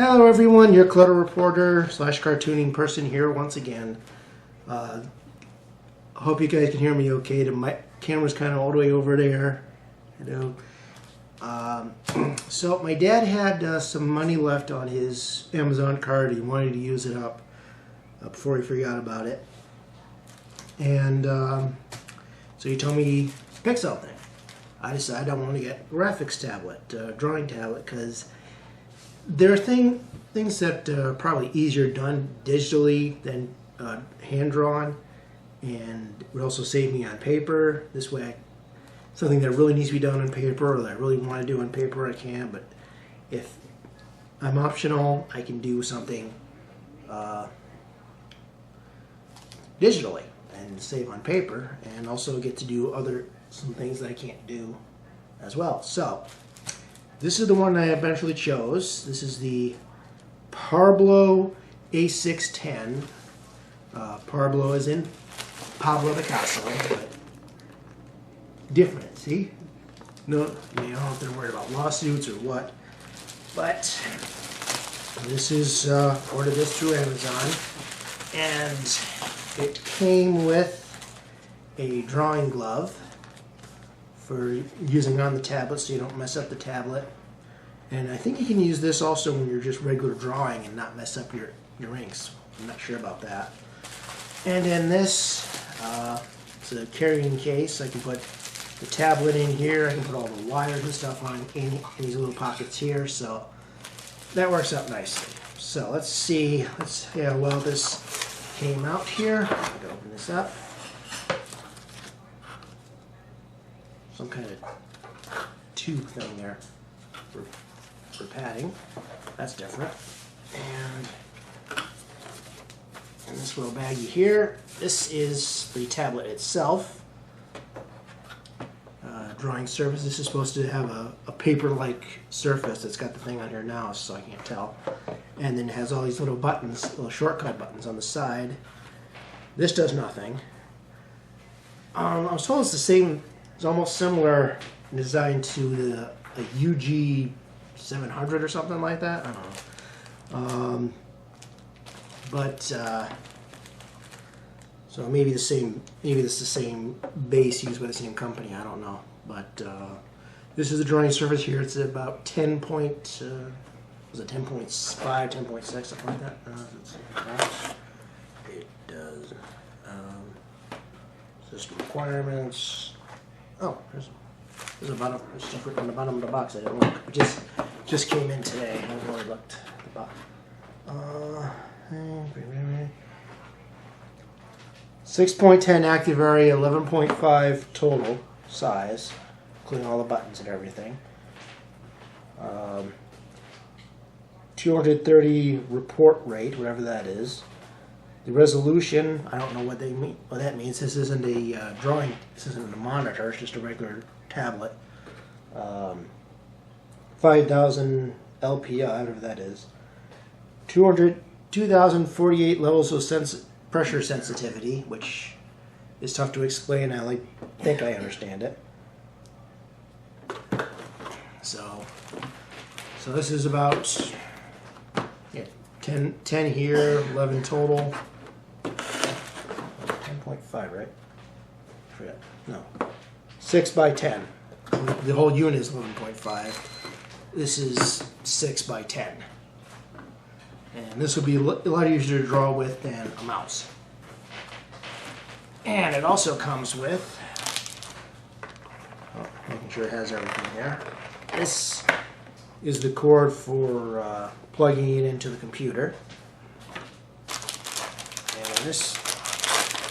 Hello everyone, your Clutter reporter slash cartooning person here once again. I hope you guys can hear me okay. My camera's kind of all the way over there. So my dad had some money left on his Amazon card. He wanted to use it up before he forgot about it. And so he told me to pick something. I decided I want to get a graphics tablet, drawing tablet, because there are things that are probably easier done digitally than hand-drawn, and it would also save me on paper. This way, something that really needs to be done on paper or that I really want to do on paper, I can, but if I'm optional, I can do something digitally and save on paper, and also get to do some things that I can't do as well. So this is the one I eventually chose. This is the Parblo A610. Parblo is in Pablo Picasso, but different, see? No, I don't know if they're worried about lawsuits or what, but this is, ordered this through Amazon, and it came with a drawing glove for using on the tablet so you don't mess up the tablet. And I think you can use this also when you're just regular drawing and not mess up your inks. I'm not sure about that. And then this, it's a carrying case. I can put the tablet in here. I can put all the wires and stuff on in these little pockets here. So that works out nicely. So let's see how well this came out here. I'm going to open this up. Some kind of tube thing there for padding. That's different. And in this little baggie here, this is the tablet itself. Drawing surface. This is supposed to have a paper-like surface. It's got the thing on here now, so I can't tell. And then it has all these little buttons, little shortcut buttons on the side. This does nothing. I was told it's the same. It's almost similar in design to the UG 700 or something like that. I don't know. So maybe the same. Maybe this is the same base used by the same company. I don't know. But this is the drawing surface here. It's about 10 point. Was it 10.5, 10.6, something like that? It does. System requirements. Oh, there's a bottom. There's stuff written on the bottom of the box. I didn't look. It just came in today. I haven't really looked at the box. 6.10 active area, 11.5 total size, including all the buttons and everything. 230 report rate, whatever that is. The resolution, I don't know what that means. This isn't a drawing. This isn't a monitor. It's just a regular tablet. 5,000 LPI, whatever that is. 2,048 levels of pressure sensitivity, which is tough to explain. I think I understand it. So this is about 10 here, 11 total. 10.5, right? I forget. No. 6 by 10. The whole unit is 11.5. This is 6 by 10. And this will be a lot easier to draw with than a mouse. And it also comes with, making sure it has everything there. This is the cord for plugging it into the computer. And this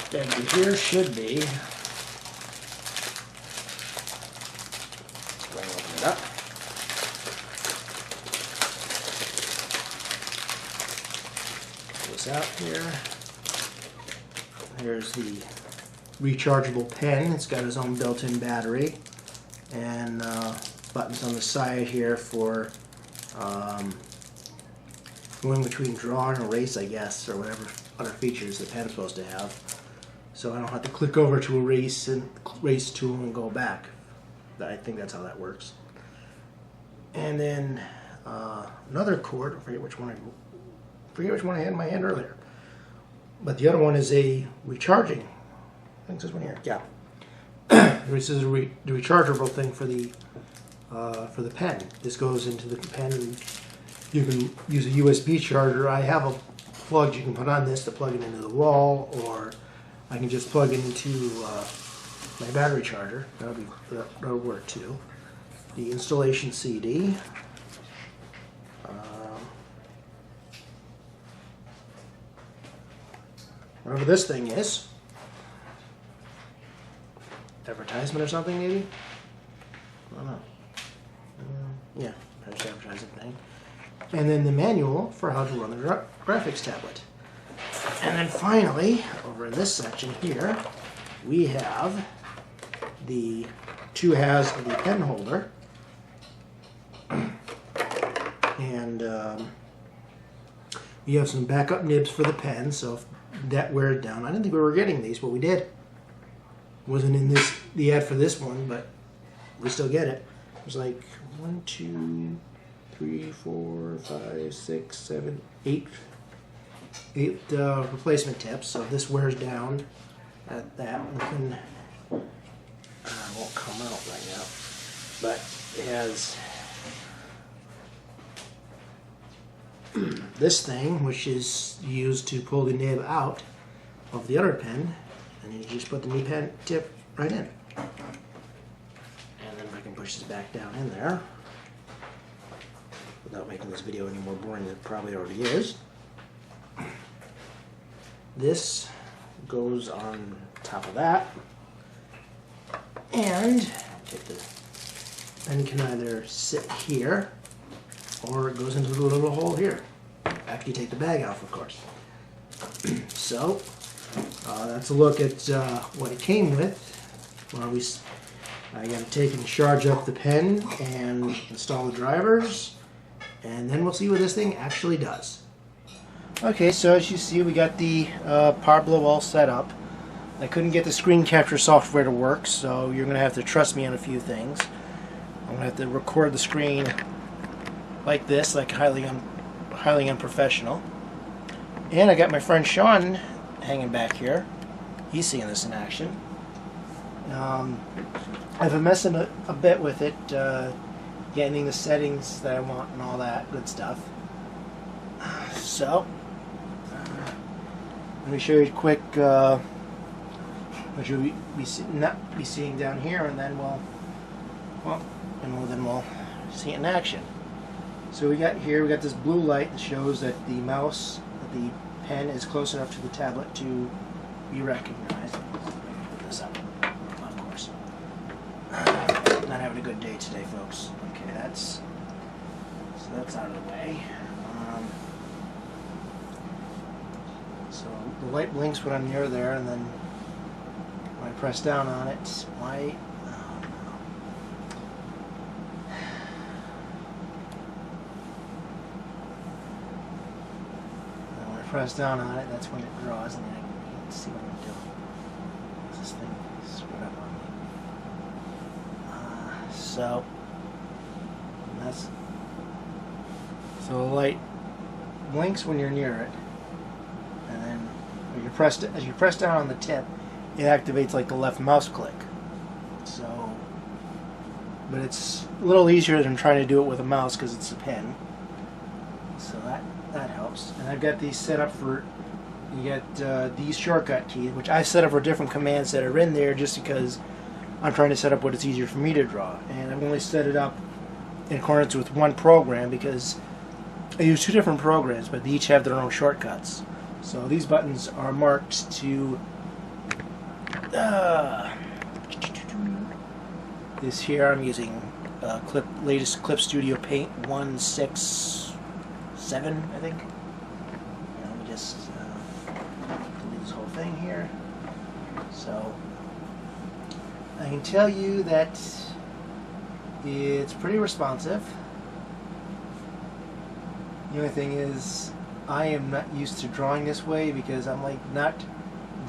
thing here should be, let's go and open it up. Get this out here. Here's the rechargeable pen. It's got its own built-in battery. And buttons on the side here for going between draw and erase, I guess, or whatever other features the pen's supposed to have. So I don't have to click over to erase tool and go back. I think that's how that works. And then another cord. I forget which one I had in my hand earlier. But the other one is a recharging. I think this one here. Yeah. This is the rechargeable thing for the pen. This goes into the pen, and you can use a USB charger. I have a plug you can put on this to plug it into the wall, or I can just plug it into my battery charger. That'll work too. The installation CD. Whatever this thing is. Advertisement or something, maybe? I don't know. Yeah, there's the advertising thing. And then the manual for how to run the graphics tablet. And then finally, over in this section here, we have the two halves of the pen holder. And you have some backup nibs for the pen, so if that wears down. I didn't think we were getting these, but we did. Wasn't in the ad for this one, but we still get it. There's like 1, 2, 3, 4, 5, 6, 7, 8 replacement tips. So if this wears down at that, we can won't come out right now, but it has this thing, which is used to pull the nib out of the other pen, and you just put the knee pen tip right in. And then if I can push this back down in there without making this video any more boring than it probably already is. This goes on top of that, and the pen can either sit here or it goes into the little hole here after you take the bag off, of course. So that's a look at what it came with. I got to take and charge up the pen and install the drivers, and then we'll see what this thing actually does. Okay, so as you see, we got the Parblo all set up. I couldn't get the screen capture software to work, so you're going to have to trust me on a few things. I'm going to have to record the screen like this, like highly unprofessional. And I got my friend Sean hanging back here. He's seeing this in action. I've been messing a bit with it, getting the settings that I want and all that good stuff. So, let me show you a quick what you'll not be seeing down here, and then we'll see it in action. So we got this blue light that shows that the pen is close enough to the tablet to be recognized. Put this up, of course. Not having a good day today, folks. Okay, that's out of the way. So the light blinks when I'm near there, and then when I press down on it, when I press down on it, that's when it draws, and then I can see what I'm doing. This thing screwed up on me. So the light blinks when you're near it, and then as you press down on the tip, it activates like the left mouse click. So, but it's a little easier than trying to do it with a mouse because it's a pen. So that helps. And I've got these set up for, you get these shortcut keys, which I set up for different commands that are in there just because I'm trying to set up what it's easier for me to draw. And I've only set it up in accordance with one program because I use two different programs, but they each have their own shortcuts. So these buttons are marked to this here. I'm using latest Clip Studio Paint 167, I think. Let me just delete this whole thing here. So I can tell you that it's pretty responsive. The only thing is, I am not used to drawing this way because I'm like not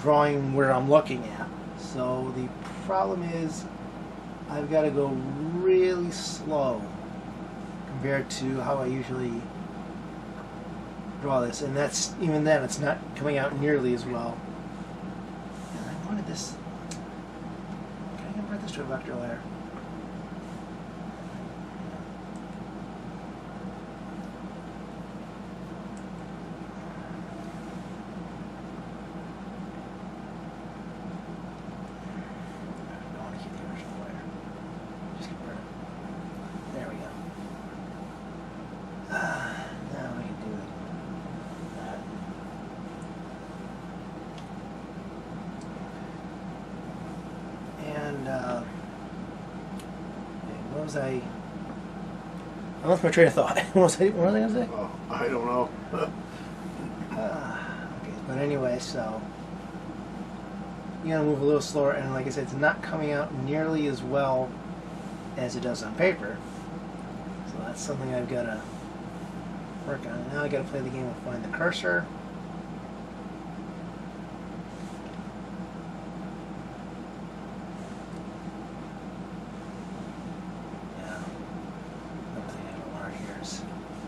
drawing where I'm looking at. So the problem is I've got to go really slow compared to how I usually draw this, and that's even then it's not coming out nearly as well. And I wanted this. Can I convert this to a vector layer? I lost my train of thought. What was I going to say? Oh, I don't know. Okay, but anyway, so you gotta move a little slower, and like I said, it's not coming out nearly as well as it does on paper. So that's something I've got to work on. Now I got to play the game of find the cursor.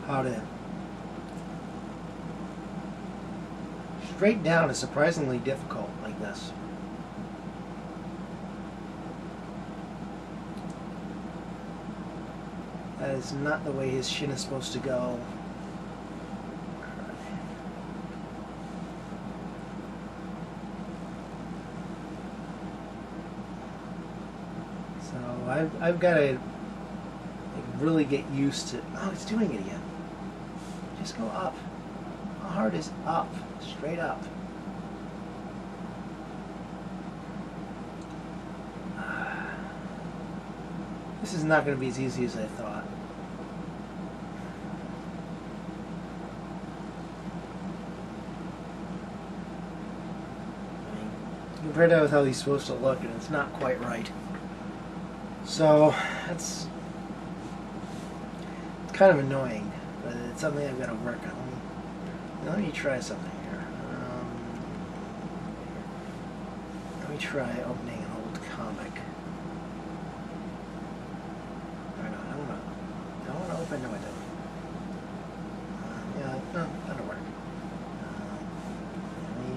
How to straight down is surprisingly difficult like this. That is not the way his shin is supposed to go. So I've got to really get used to. Oh, it's doing it again. Just go up. How hard is up? Straight up. This is not going to be as easy as I thought. I mean, compared to how he's supposed to look, and it's not quite right. So it's kind of annoying. But it's something I've got to work on. Let me try something here. Let me try opening an old comic. Or no, I want to open. No, I don't. Yeah, no, that'll work. Let me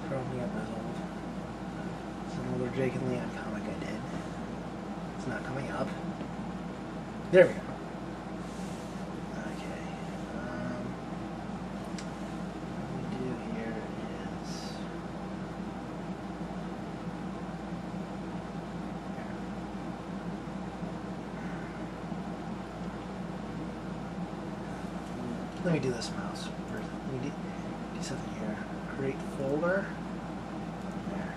throw me up as old. Some older Jake and Leon comic I did. It's not coming up. There we go. Let me do this mouse first. Let me do something here. Create folder. There.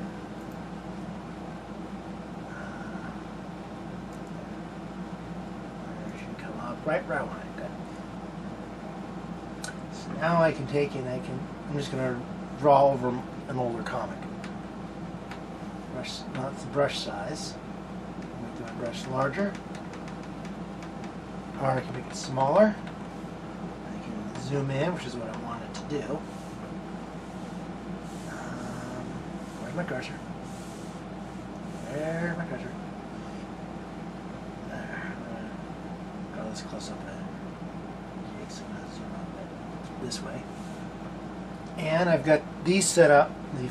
There should come up right where I want it. Good. So now I can take and I'm just going to draw over an older comic. Brush, now it's the brush size. Make the brush larger. Or I can make it smaller. Zoom in, which is what I wanted to do. Where's my cursor? Where's my cursor? There. Got this close up. So I'm going to zoom up this way. And I've got these set up. The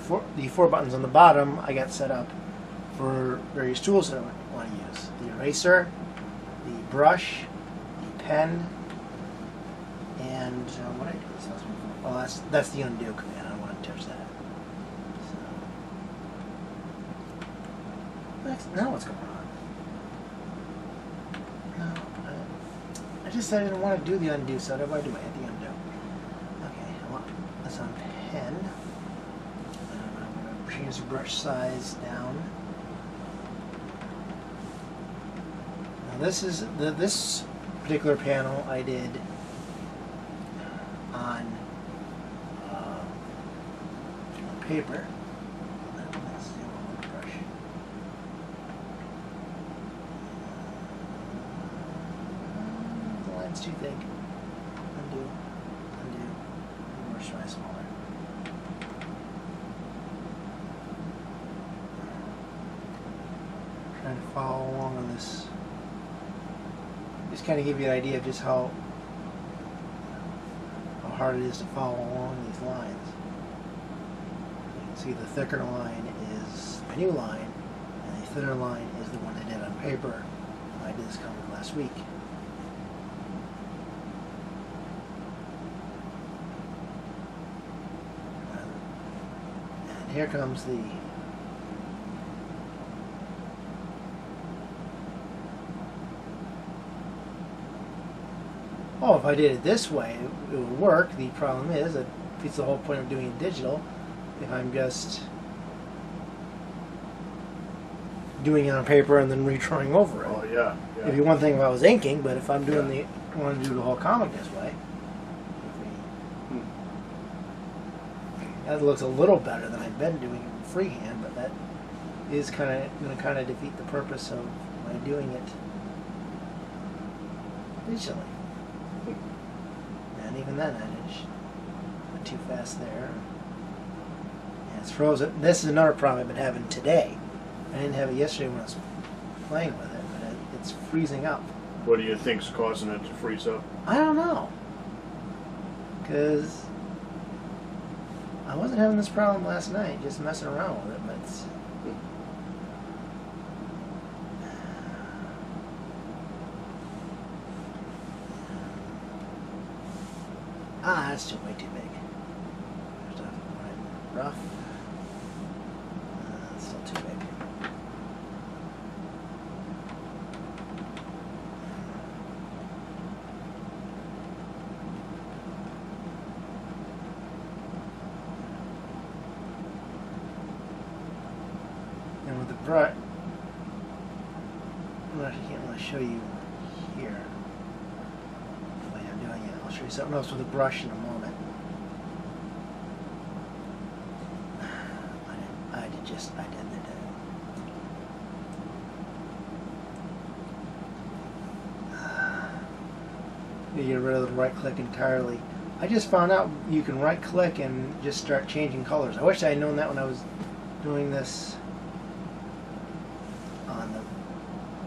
four buttons on the bottom I got set up for various tools that I want to use: the eraser, the brush, the pen. And what I do is well, that's the undo command. I don't want to touch that. So now what's going on? No, I just said I didn't want to do the undo. So what do I do? I hit the undo. Okay, I want this on pen. I'm going to change the brush size down. Now this particular panel I did on paper. Let's do one brush. The line's too thick. Undo. Or try smaller. Trying to follow along on this just kind of give you an idea of just how hard it is to follow along these lines. You can see the thicker line is my new line, and the thinner line is the one I did on paper. I did this comic last week. And here comes the oh, if I did it this way, it would work. The problem is, it defeats the whole point of doing it digital. If I'm just doing it on paper and then retrying over it. Oh yeah. It'd be one thing if I was inking, but if I'm doing I want to do the whole comic this way. That looks a little better than I've been doing it freehand, but that is going to defeat the purpose of my doing it digitally. And even then, I just went too fast there. And it's frozen. This is another problem I've been having today. I didn't have it yesterday when I was playing with it, but it's freezing up. What do you think's causing it to freeze up? I don't know. Because I wasn't having this problem last night, just messing around with it, but it's... that's still way too big. Stuff rough. It's still too big. And with the brush, I can't really show you here. The way I'm doing it. I'll show you something else with a brush in a moment. I did the You get rid of the right click entirely. I just found out you can right click and just start changing colors. I wish I had known that when I was doing this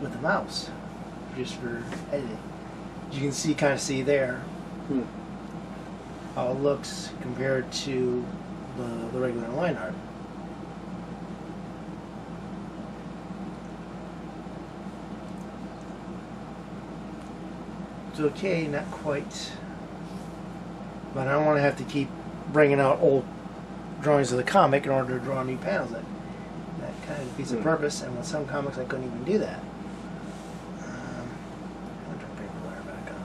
with the mouse, just for editing. You can see there how it looks compared to the regular line art. It's okay, not quite, but I don't want to have to keep bringing out old drawings of the comic in order to draw new panels. That kind of defeats the purpose, and with some comics I couldn't even do that. I'll turn paper layer back on.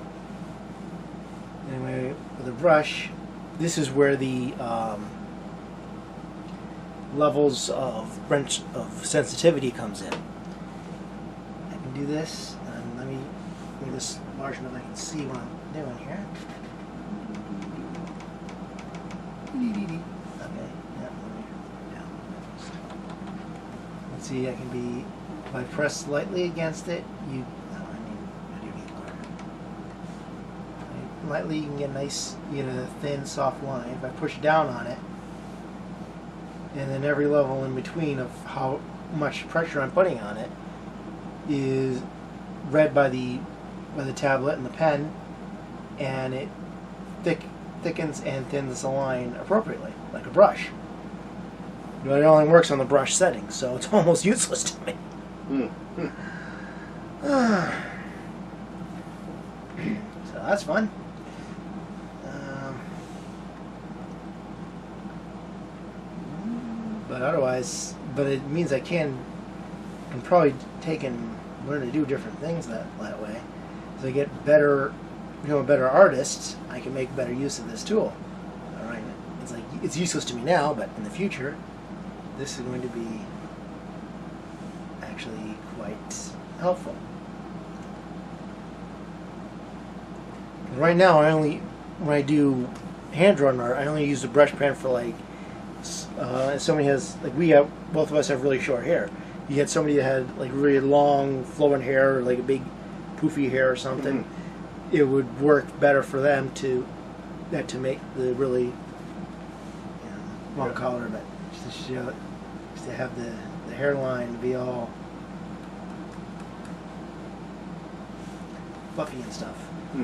Anyway, with a brush, this is where the levels of sensitivity comes in. I can do this, and let me make this large enough I can see what I'm doing here. Okay, yeah, let's see, I can be, if I press lightly against it, I do need larger. Lightly, you can get a nice, a thin, soft line. If I push down on it, and then every level in between of how much pressure I'm putting on it is read by the tablet and the pen, and it thickens and thins the line appropriately, like a brush. But it only works on the brush setting, so it's almost useless to me. So that's fun. But otherwise, it means I can probably take and learn to do different things that way. As I get better, a better artist, I can make better use of this tool. All right, it's useless to me now, but in the future, this is going to be actually quite helpful. Right now, when I do hand-drawn art, I only use the brush pen for somebody has, both of us have really short hair. You had somebody that had really long flowing hair, or a big poofy hair or something. It would work better for them to make the really long color, but just to show it, just to have the hairline be all. fluffy and stuff. Hmm.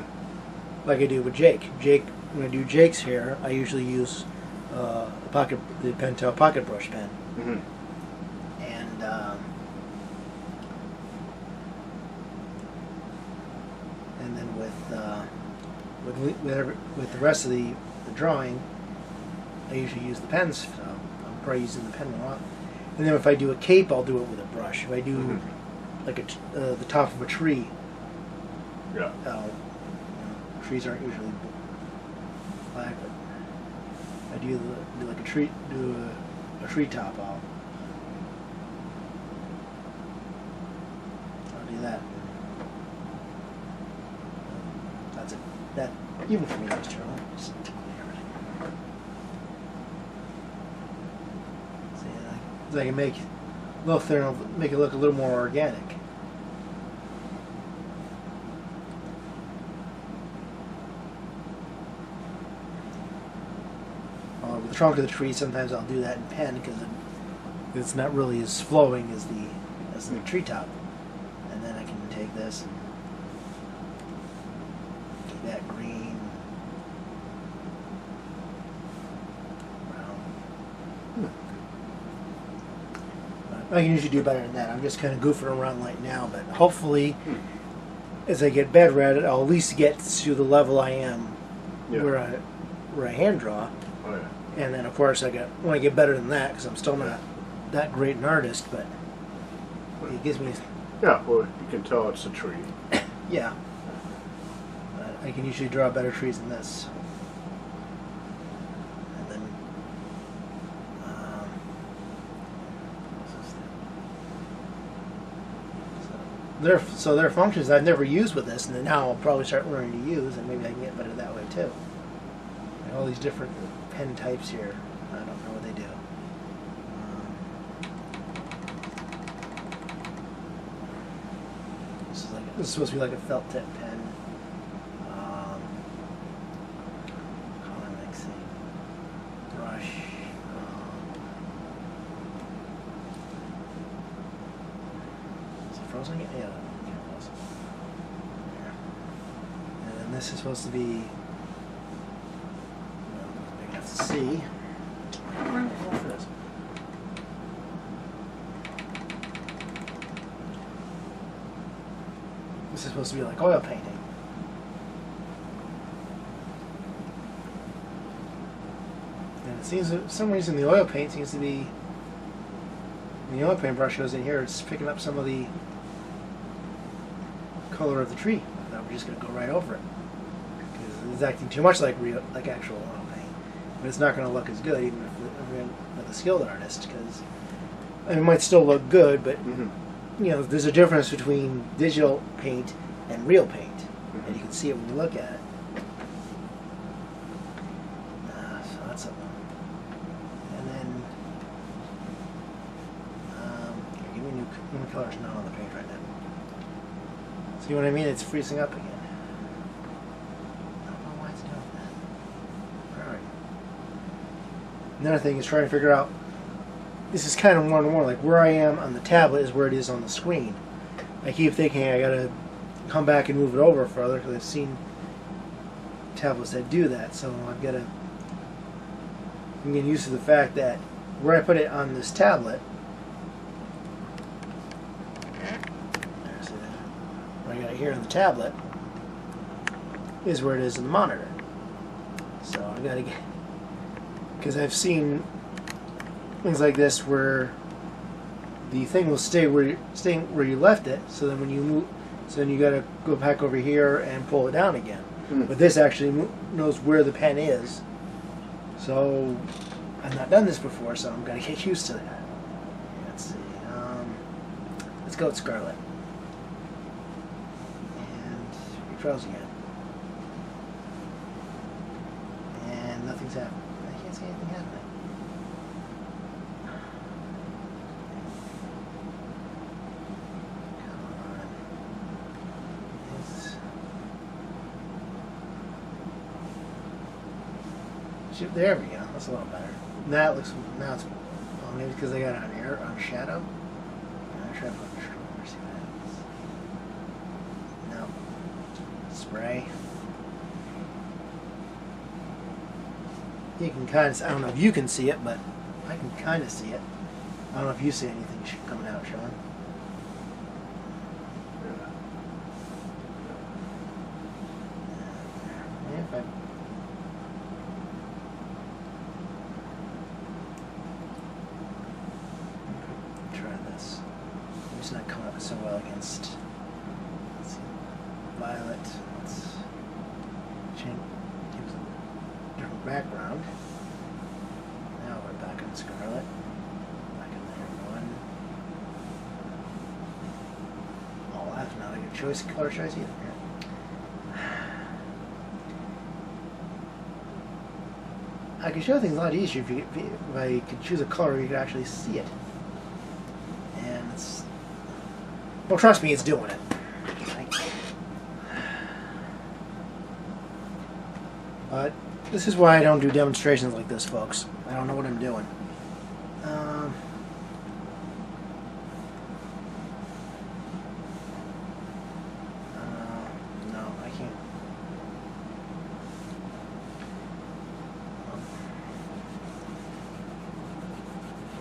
Like I do with Jake. When I do Jake's hair, I usually use the Pentel pocket brush pen, Mm-hmm. and then with the rest of the drawing, I usually use the pens. So I'm probably using the pen more often. And then if I do a cape, I'll do it with a brush. If I do like the top of a tree, Yeah. trees aren't usually black, but I do like a tree, a tree top. I'll do that. That's it. That even for me, that's true. Just clean everything. See, so I can make a little thinner, make it look a little more organic. With the trunk of the tree, sometimes I'll do that in pen because it's not really as flowing as the treetop. And then I can take this and get that green, brown. I can usually do better than that. I'm just kind of goofing around right now, but hopefully, as I get better at it, I'll at least get to the level I am where I hand draw. Oh, yeah. And then, of course, when I get better than that, because I'm still not that great an artist, but it gives me... Yeah, well, you can tell it's a tree. Yeah. I can usually draw better trees than this. And then... So there are functions I've never used with this, and then now I'll probably start learning to use, and maybe I can get better that way, too. And all these different pen types here. I don't know what they do. This is supposed to be like a felt tip pen. Color mixing. Brush. Is it frozen yet? Yeah, it was. And then this is supposed to be. To see. For this. This is supposed to be like oil painting. And it seems that for some reason the oil paint seems to be, when the oil paint brush goes in here, it's picking up some of the color of the tree. I thought we're just going to go right over it. Because it's acting too much like actual oil paint. But it's not going to look as good even with a skilled artist, because it might still look good, but you know, there's a difference between digital paint and real paint, and you can see it when you look at it. So that's something. And then, here, give me new colors not on the page right now. See what I mean? It's freezing up again. I don't know why it's doing that. All right. Another thing is trying to figure out, this is kind of more and more like where I am on the tablet is where it is on the screen. I keep thinking I gotta come back and move it over further because I've seen tablets that do that, so I'm getting used to the fact that where I put it on this tablet, where I got it here on the tablet, is where it is in the monitor. So I gotta get, because I've seen things like this where the thing will stay where you left it. So then when you move, so then you got to go back over here and pull it down again. But this actually knows where the pen is. So I've not done this before, so I'm gonna get used to that. Let's see. Let's go with Scarlet and refroze again. And nothing's happening. I can't see anything happening. There we go. That's a little better. Now it looks. Now it's. Oh, maybe because I got it on air on shadow. I'm trying to put it stronger. See what happens. No. gray. You can kind of, I don't know if you can see it, but I can kind of see it. I don't know if you see anything coming out, Sean. Yeah, if I try this. It's not coming up so well against, let's see, violet. Let's change, use a different background. Now we're back on scarlet. Back in there, one. Oh, that's not a good choice, color choice either. I could show things a lot easier if I could choose a color you could actually see it. And it's, well, trust me, it's doing it. But this is why I don't do demonstrations like this, folks. I don't know what I'm doing. No, I can't.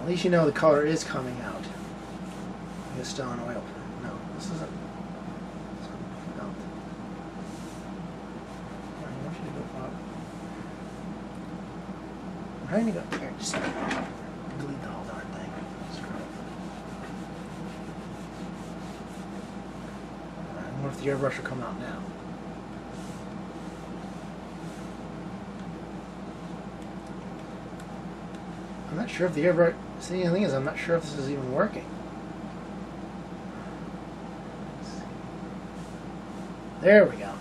At least you know the color is coming out. It's still on oil. No, this isn't. No. I want you to go up. I'm trying to go here. Just delete the whole darn thing. Screw it. I wonder if the airbrush will come out now. I'm not sure if the airbrush. See, the thing is, I'm not sure if this is even working. There we go.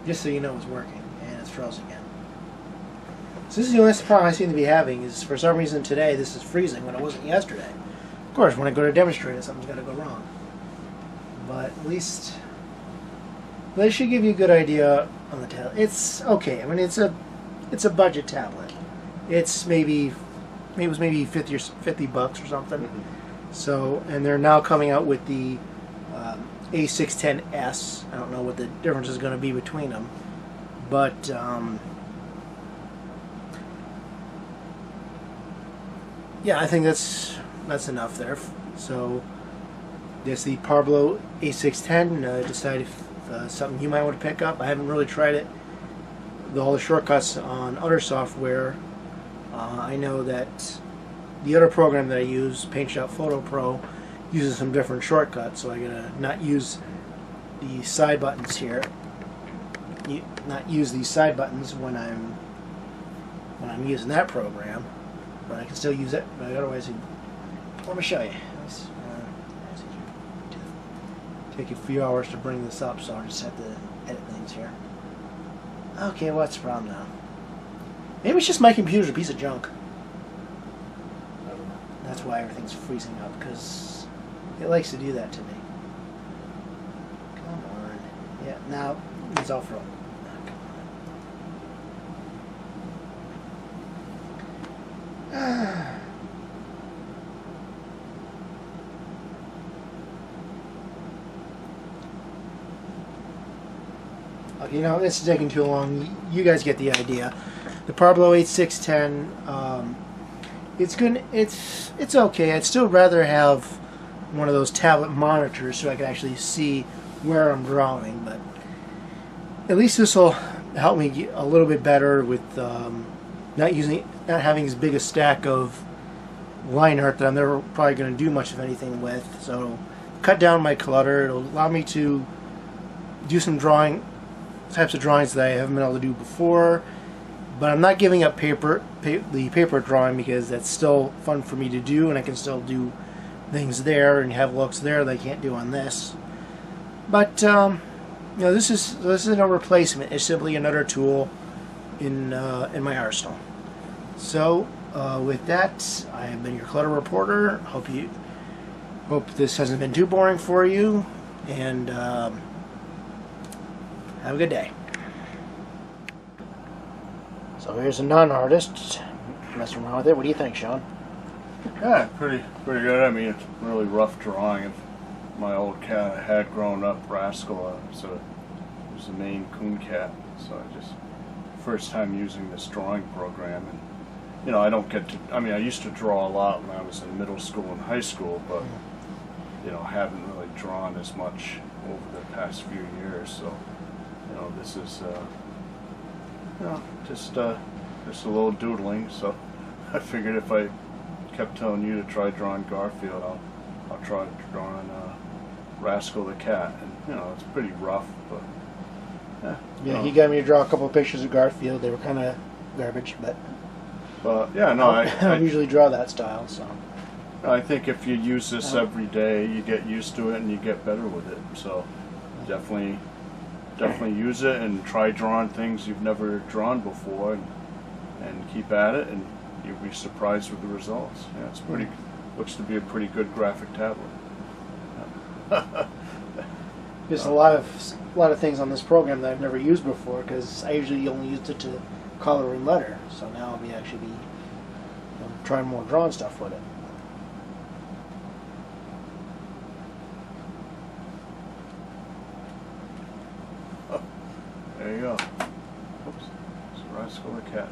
Just so you know it's working, and it's frozen again. So this is the only problem I seem to be having, is for some reason today this is freezing when it wasn't yesterday. Of course, when I go to demonstrate it, something's got to go wrong. But at least they should give you a good idea on the tablet. It's okay. I mean, it's a budget tablet. It's maybe 50 bucks or something. Mm-hmm. So, and they're now coming out with the A610S. I don't know what the difference is going to be between them, but yeah, I think that's enough there. So, there's the Parblo A610. Decide if something you might want to pick up. I haven't really tried it. All the shortcuts on other software. I know that the other program that I use, PaintShop Photo Pro, uses some different shortcuts, so I gotta not use the side buttons here. Not use these side buttons when I'm using that program, but I can still use it. But otherwise, let me show you. It's take a few hours to bring this up, so I'll just have to edit things here. Okay, what's the problem now? Maybe it's just my computer's a piece of junk. That's why everything's freezing up, because it likes to do that to me. Come on. Yeah, now it's all frozen. Oh, come on. You know, this is taking too long. You guys get the idea. The Parblo A610, it's good. It's okay. I'd still rather have one of those tablet monitors so I can actually see where I'm drawing. But at least this will help me get a little bit better with not having as big a stack of line art that I'm never probably going to do much of anything with. So it'll cut down my clutter. It'll allow me to do some types of drawings that I haven't been able to do before. But I'm not giving up the paper drawing, because that's still fun for me to do, and I can still do things there and have looks there that I can't do on this. But you know, this is no replacement. It's simply another tool in my arsenal. So with that, I have been your Clutter reporter. Hope this hasn't been too boring for you, and have a good day. So here's a non-artist messing around with it. What do you think, Sean? Yeah, pretty good. I mean, it's really rough drawing of my old cat I had growing up, Rascal. So was a Maine Coon cat, so I just first time using this drawing program, and you know, I don't get to. I mean, I used to draw a lot when I was in middle school and high school, but you know, haven't really drawn as much over the past few years. So, you know, this is you know, just a little doodling. So, I figured if I kept telling you to try drawing Garfield, I'll try drawing Rascal the cat, and you know, it's pretty rough, but Yeah, you know. he got me to draw a couple of pictures of Garfield. They were kind of garbage, but Yeah, no, I don't usually draw that style. So I think if you use this every day, you get used to it and you get better with it. So definitely use it and try drawing things you've never drawn before, and keep at it, and you'll be surprised with the results. Yeah, it's pretty. Looks to be a pretty good graphic tablet. there's a lot of things on this program that I've never used before because I usually only used it to color and letter. So now I'll be actually trying more drawing stuff with it. There you go. Oops, it's Rascal the cat.